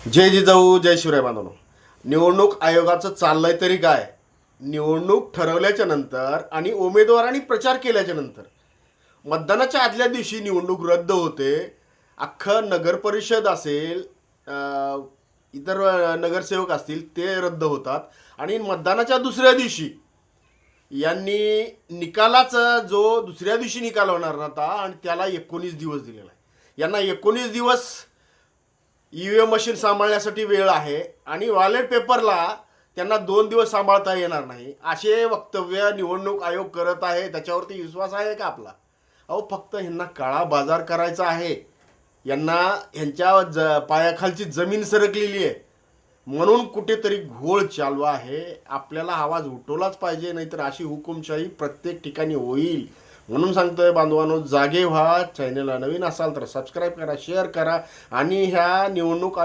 जय जिजाऊ जय शिवराय बांधवनो. निवडणूक आयोगाचं चाललंय तरी काय. निवडणूक ठरवल्याच्या नंतर आणि उमेदवारांनी प्रचार केल्याच्या नंतर मतदानाच्या आदल्या दिवशी निवडणूक रद्द होते. अख्खं नगरपरिषद असेल, इतर नगरसेवक असतील ते रद्द होतात आणि मतदानाच्या दुसऱ्या दिवशी यांनी निकालाचा जो दुसऱ्या दिवशी निकाल होणार होता आणि त्याला 19 दिवस दिलेला आहे. यांना 19 दिवस EVM मशीन सांभाळण्यासाठी वेळ आहे आणि बॅलेट पेपरला त्यांना 2 दिवस सांभाळता येणार नाही असे वक्तव्य निवडणूक आयोग करत आहे. त्याच्यावरती विश्वास आहे का आपला? अहो, फक्त ह्यांना काळा बाजार करायचा आहे. यांना ह्यांच्या पायाखालची जमीन सरकलेली आहे म्हणून कुठेतरी घोळ चालू आहे. आपल्याला आवाज उठवलाच पाहिजे, नाहीतर अशी हुकुमशाही प्रत्येक ठिकाणी होईल. म्हणून सांगतोय बांधवांनो, जागे व्हा. चॅनलला नवीन असाल तर सबस्क्राईब करा, शेअर करा आणि ह्या निवडणूक